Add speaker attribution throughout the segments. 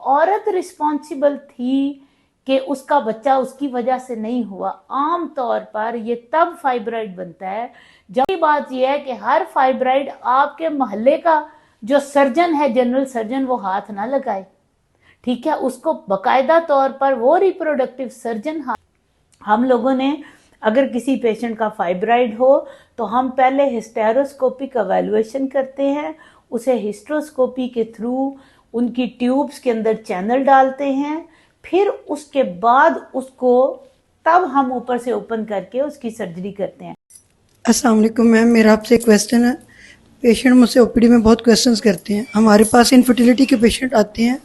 Speaker 1: औरत रिस्पॉन्सिबल थी कि उसका बच्चा उसकी वजह से नहीं हुआ। आम तौर पर ये तब फाइब्राइड बनता है जब बात यह है कि हर फाइब्राइड आपके मोहल्ले का जो सर्जन है, जनरल सर्जन, वो हाथ ना लगाए, ठीक है। उसको बकायदा तौर पर वो रिप्रोडक्टिव सर्जन हम लोगों ने अगर किसी पेशेंट का फाइब्राइड हो तो हम पहले हिस्टेरोस्कोपिक एवेल्युएशन करते हैं, उसे हिस्ट्रोस्कोपी के थ्रू उनकी ट्यूब्स के अंदर चैनल डालते हैं, फिर उसके बाद उसको तब हम ऊपर से ओपन करके उसकी सर्जरी करते हैं।
Speaker 2: अस्सलाम वालेकुम मैम, मेरा आपसे एक क्वेश्चन है। पेशेंट मुझसे ओपीडी में बहुत क्वेश्चंस करते हैं। हमारे पास इनफर्टिलिटी के पेशेंट आते हैं,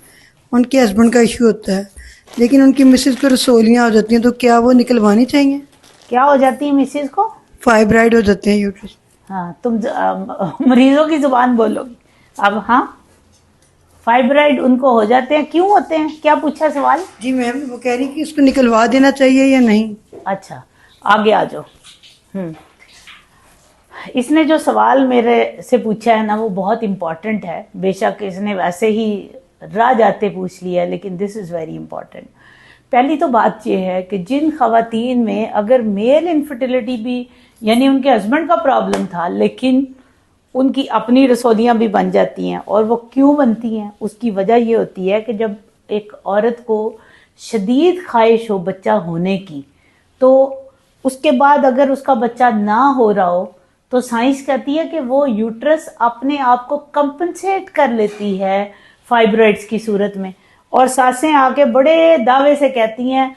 Speaker 2: उनके हस्बैंड का इशू होता है, लेकिन उनकी मिसेज को रसोलियाँ हो जाती हैं, तो क्या वो निकलवानी चाहिए?
Speaker 1: क्या हो जाती है मिसेज को?
Speaker 2: फाइब्राइड हो जाते हैं यूट्रस।
Speaker 1: हाँ, तुम मरीजों की जुबान बोलोगी अब। हाँ, फाइब्राइड उनको हो जाते हैं, क्यों होते हैं, क्या पूछा सवाल?
Speaker 2: जी मैम, वो कह रही कि उसको निकलवा देना चाहिए या नहीं।
Speaker 1: अच्छा, आगे आ जाओ। इसने जो सवाल मेरे से पूछा है ना, वो बहुत इम्पॉर्टेंट है। बेशक इसने वैसे ही राह जाते पूछ लिया, लेकिन दिस इज़ वेरी इंपॉर्टेंट। पहली तो बात यह है कि जिन खवातीन में अगर मेल इनफर्टिलिटी भी, यानी उनके हस्बैंड का प्रॉब्लम था, लेकिन उनकी अपनी रसोलियाँ भी बन जाती हैं, और वो क्यों बनती हैं, उसकी वजह ये होती है कि जब एक औरत को शदीद ख्वाहिश हो बच्चा होने की, तो उसके बाद अगर उसका बच्चा ना हो रहा हो तो साइंस कहती है कि वो यूट्रस अपने आप को कंपनसेट कर लेती है फाइब्रॉइड्स की सूरत में, और सासें आके बड़े दावे से कहती हैं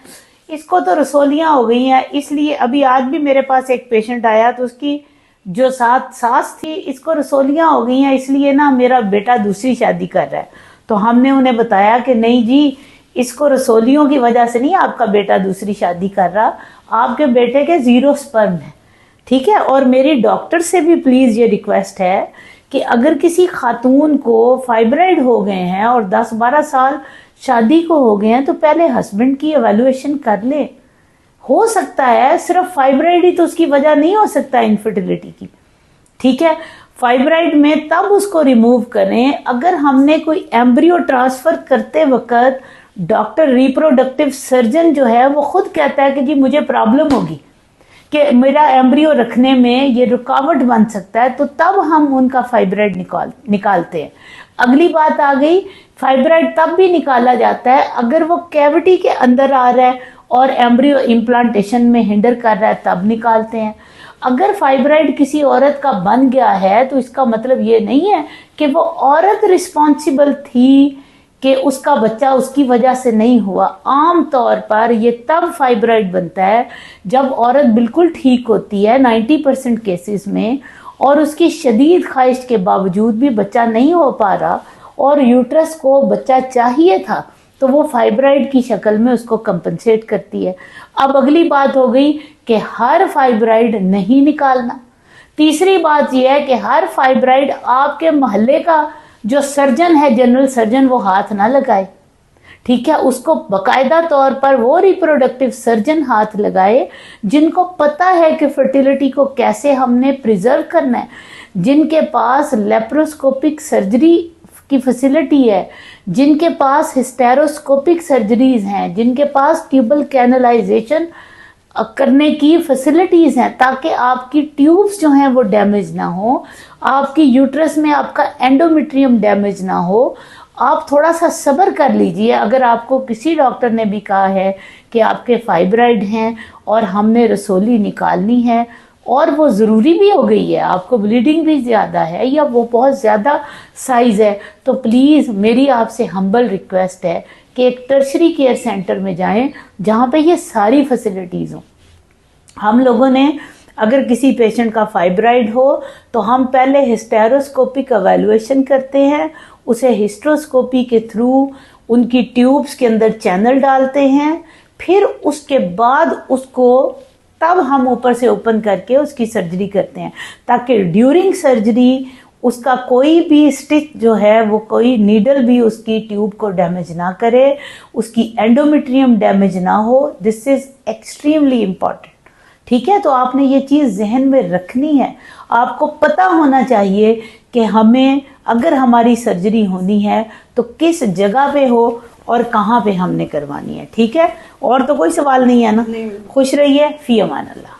Speaker 1: इसको तो रसोलियाँ हो गई हैं। इसलिए अभी आज भी मेरे पास एक पेशेंट आया, तो उसकी जो सास थी, इसको रसोलियाँ हो गई हैं, इसलिए ना मेरा बेटा दूसरी शादी कर रहा है। तो हमने उन्हें बताया कि नहीं जी, इसको रसोलियों की वजह से नहीं आपका बेटा दूसरी शादी कर रहा, आपके बेटे के 0 स्पर्म है, ठीक है। और मेरी डॉक्टर से भी प्लीज़ ये रिक्वेस्ट है कि अगर किसी खातून को फाइब्राइड हो गए हैं और 10-12 साल शादी को हो गए हैं, तो पहले हस्बैंड की एवेल्युएशन कर ले। हो सकता है सिर्फ फाइब्राइड ही तो उसकी वजह नहीं हो सकता इनफर्टिलिटी की, ठीक है। फाइब्राइड में तब उसको रिमूव करें अगर हमने कोई एम्ब्रियो ट्रांसफर करते वक्त डॉक्टर रिप्रोडक्टिव सर्जन जो है वो खुद कहता है कि जी मुझे प्रॉब्लम होगी, कि मेरा एम्ब्रियो रखने में ये रुकावट बन सकता है, तो तब हम उनका फाइब्राइड निकालते हैं। अगली बात आ गई, फाइब्राइड तब भी निकाला जाता है अगर वो कैविटी के अंदर आ रहा है और एम्ब्रियो इम्प्लांटेशन में हिंडर कर रहा है, तब निकालते हैं। अगर फाइब्राइड किसी औरत का बन गया है तो इसका मतलब ये नहीं है कि वो औरत रिस्पॉन्सिबल थी कि उसका बच्चा उसकी वजह से नहीं हुआ। आम तौर पर ये तब फाइब्राइड बनता है जब औरत बिल्कुल ठीक होती है 90% केसेस में, और उसकी शदीद ख्वाहिश के बावजूद भी बच्चा नहीं हो पा रहा और यूट्रस को बच्चा चाहिए था, तो वो फाइब्राइड की शक्ल में उसको कंपनसेट करती है। अब अगली बात हो गई कि हर फाइब्राइड नहीं निकालना। तीसरी बात यह है कि हर फाइब्राइड आपके मोहल्ले का जो सर्जन है, जनरल सर्जन, वो हाथ ना लगाए, ठीक है। उसको बकायदा तौर पर वो रिप्रोडक्टिव सर्जन हाथ लगाए जिनको पता है कि फर्टिलिटी को कैसे हमने प्रिजर्व करना है, जिनके पास लेप्रोस्कोपिक सर्जरी की फैसिलिटी है, जिनके पास हिस्टेरोस्कोपिक सर्जरीज हैं, जिनके पास ट्यूबल कैनलाइजेशन करने की फैसिलिटीज हैं, ताकि आपकी ट्यूब्स जो हैं वो डैमेज ना हो, आपकी यूट्रस में आपका एंडोमेट्रियम डैमेज ना हो। आप थोड़ा सा सब्र कर लीजिए। अगर आपको किसी डॉक्टर ने भी कहा है कि आपके फाइब्राइड हैं और हमने रसोली निकालनी है और वो ज़रूरी भी हो गई है, आपको ब्लीडिंग भी ज़्यादा है या वो बहुत ज़्यादा साइज़ है, तो प्लीज़ मेरी आपसे हम्बल रिक्वेस्ट है कि एक टर्शरी केयर सेंटर में जाएं जहाँ पे ये सारी फैसिलिटीज़ हों। हम लोगों ने अगर किसी पेशेंट का फाइब्राइड हो तो हम पहले हिस्टेरोस्कोपिक एवेल्युएशन करते हैं, उसे हिस्ट्रोस्कोपी के थ्रू उनकी ट्यूब्स के अंदर चैनल डालते हैं, फिर उसके बाद उसको तब हम ऊपर से ओपन करके उसकी सर्जरी करते हैं, ताकि ड्यूरिंग सर्जरी उसका कोई भी स्टिच जो है वो कोई नीडल भी उसकी ट्यूब को डैमेज ना करे, उसकी एंडोमेट्रियम डैमेज ना हो। दिस इज एक्सट्रीमली इम्पॉर्टेंट, ठीक है। तो आपने ये चीज़ जहन में रखनी है। आपको पता होना चाहिए कि हमें अगर हमारी सर्जरी होनी है तो किस जगह पे हो और कहाँ पे हमने करवानी है। ठीक है, और तो कोई सवाल नहीं है ना? खुश रहिए, फी अमान अल्लाह।